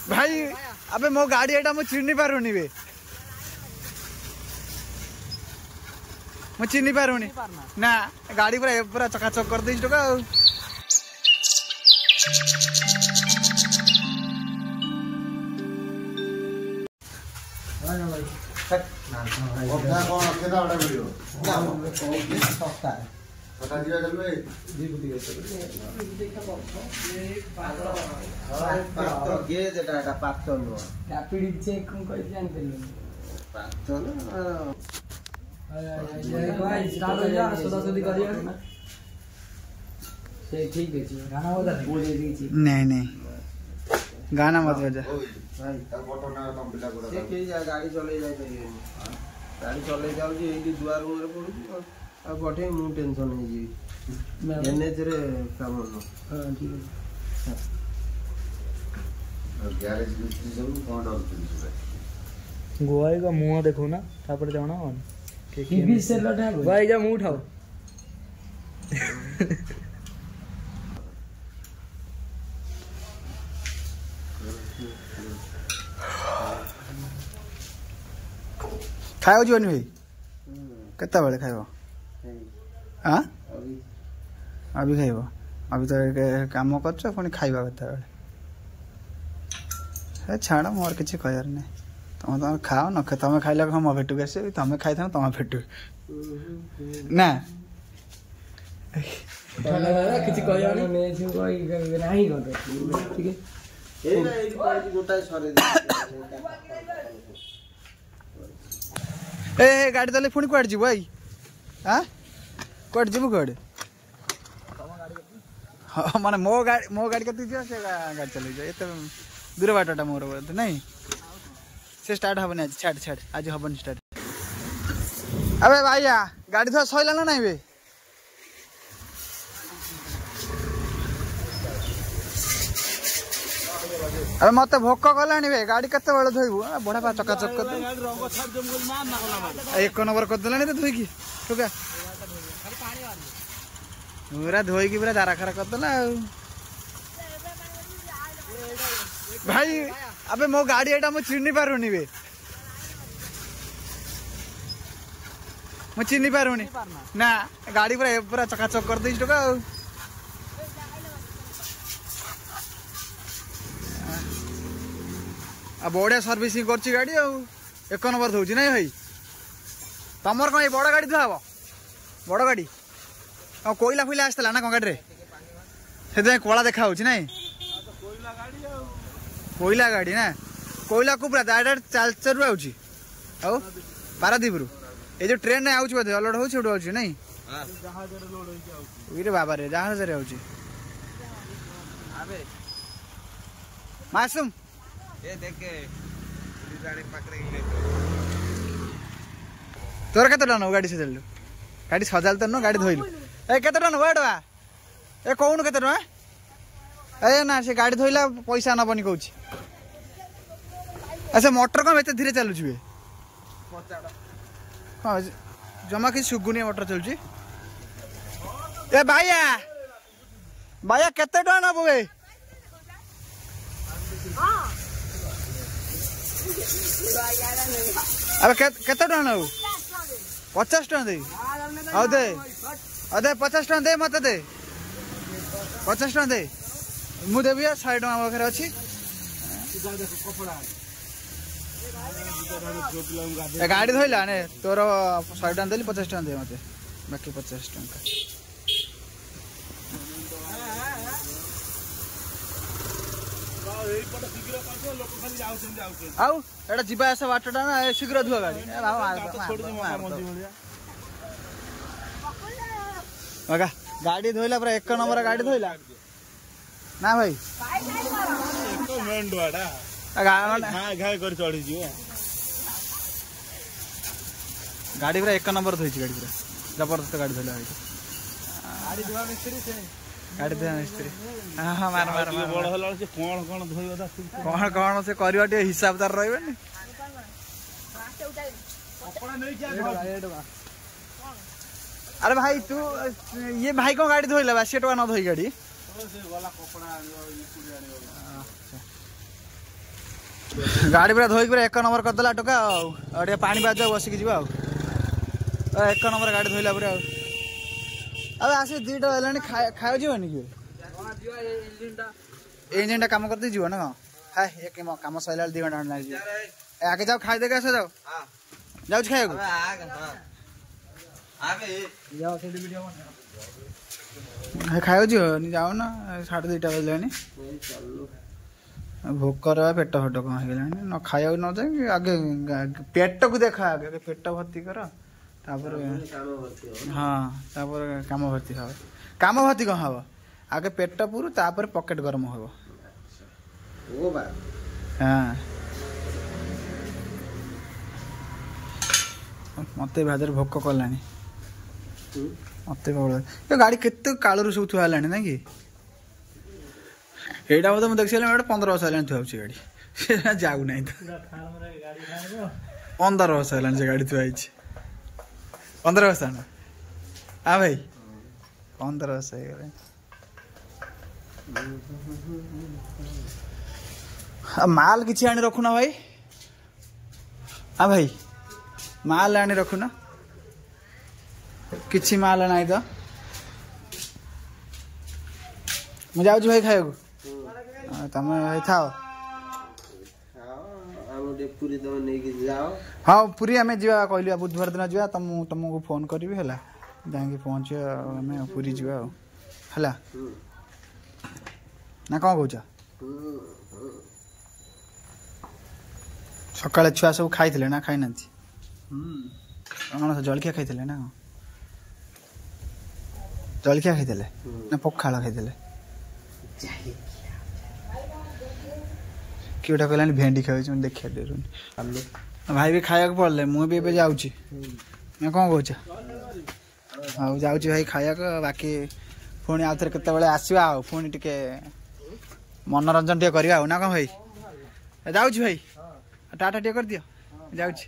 भाई अबे मो गाड़ी एटा मु चिन्नी पारुनी बे मु चिन्नी पारुनी ना गाड़ी पूरा पूरा चकाचक कर देछ टका नहीं नहीं गाना मत बजा गाड़ी चले गाड़ी चले जाऊँ दुआर मुहर पड़ू पठे मु टेंशन एनएच रे काम गोवाई का मुंह देखो ना तापर जाना भाई जा मुंह उठाओ खाओ जीवन भाई केता बेले खाइबो हां अभी खाइबो अभी तो काम करछ पुणी खाइबा केता बेले हे छाड़ मोर किछि कहर नै तुम तुम खाओ न तुम खाइला हम भेटू कैसे तुम खाई था तुम भेटू ना किछि कहर नै छु कोई नाही गो ठीक है ए गोटा सरे ए गाड़ी तले पुणी कुआड जीव भाई हां कुआड जीव कुआड माने मो गाड़ी के तुझे से गाड़ी चले जा एते दूर बाटटा मोर बोलते नहीं से स्टार्ट हबनी आज छाड़ छाड़ आज हबनी स्टार्ट अबे भाईया गाड़ी थोड़ा सइला ना नहीं बे अबे मते भोक गलानी बे गाड़ी कते बेले धोइबू बड़ा पा चकाचक कर एक नंबर कर देलानी तो धोई की ठोका पूरा धोई की पूरा दारा खरा कर देला भाई अबे मो गाड़ी एटा मु चिन्नी पारुनी बे मु चिन्नी पारुनी ना गाड़ी पूरा पूरा चकाचक कर देछ टका आ बड़ा सर्विसिंग करची गाड़ी आ एक नंबर धोची नहीं भाई तमर कौन बड़ गाड़ी धुआब बड़ गाड़ी कोईला फैला आसला ना कौन गाड़ी से कला देखा नहीं कोईला गाड़ी ना कोईला को पूरा डायरेक्ट चालचर आउची आउ पारादीप रु ए जो ट्रेन ने आउची बोधे लोड होची उडो आउची नहीं जहाज रे लोड होई आउची वीरे बाबा रे जहाज रे आउची अबे मासूम ए देखे गाड़ी पकड़े तोर केते टन गाड़ी से चललु गाड़ी सजाल त न गाड़ी धोइलु ए केते टन बडवा ए कोउन केते टन ए ना से गाड़ी धोइला पैसा न बनी कहूची अच्छा मोटर कम एते धीरे चलु छबे हां जमा कि सुगुनी मोटर चलुची ए भाईया भाईया केते टन हबे हां अबे केते टन हो 50 टन दे आ दे अदे 50 टन दे मत दे 50 टन दे मु देबी 100 टका बखरे अछि गाड़ी धोइला ने तोर 100 टन देली 50 टन दे मते बाकी 50 टका आउ एटा जीवा आसा बाटटा ना शीघ्र धुआ गाड़ी मगा गाड़ी धोइला पूरा एक नंबर गाड़ी धोइला ना भाई एक मेंडवाडा घा घा कर चढ़ी जी गाड़ी पूरा एक नंबर धोइची गाड़ी पूरा जबरदस्त गाड़ी धोइला भाई गाड़ी धोआ मिस्त्री से गाड़ी धोआ मिस्त्री हां मार मार बड़ होला से कोन कोन धोइबा कोन कोन से करबा टे हिसाब दार रहबे नि कपड़ा नहीं क्या अरे भाई तू ये भाई को गाड़ी धोइला बा सेटवा न धोई गाड़ी से वाला कपड़ा गाड़ी पूरा धोई पूरा 1 नंबर करदेला टोका आउ पानी बाज बसिक जी 1 नंबर गाड़ी धोइला पूरा अब आसे 2टा हेलानी खाओ जीवन कि इंजिन काम करते जीव ना हाय एक काम सैला 2 घंटा लग आगे जाओ खाई देगा जाओ जाऊ खाए खाओ जी जाओ ना 2:30 बजलानी भोक पेट फट कौन हो न खाया न जाए आगे पेट को देखा आगे पेट भर्ती कर हाँ काम भर्ती हम काम भर्ती कौन हम आगे पेट पुरु तापर पॉकेट गरम हो हाँ मत भादर भोक कलानी मत गाड़ी केते कालू सब थुआ ना कि एटा बोध मुझे देखी 15 वर्ष है थुआची गाड़ी जाऊ ना 15 वर्ष है गाड़ी थुआई 15 वर्ष ना हाँ भाई 15 वर्ष है माल किसी आनी रखुना भाई हाँ भाई माल आनी रखुना किसी माल ना तो मुझे जाऊँ भाई खाए तुम भाई थाओ हाँ पूरी आम जा कहली बुधवार दिन जा तुमको फोन करी है जाकि पहुँच आम पूरी जा है ना कौन कौच सकाଳେ छुआ सब खाई ना खाई ना कौन जलखिया खाई ना जलखिया खाई ना पखाड़ खाई किटा कहलानी भेंडी खाई देखिए डरुनी भाई भी खाया पड़े मुझे भी जाऊँगी ना कौन कौच हाँ जाऊँगी भाई खाया बाकी पुणी आउ थे केत आसवा पुणी टे मनोरंजन टे करवा ना कौन भाई जाऊँगी भाई टाटा टे कर दियो जाऊँगी।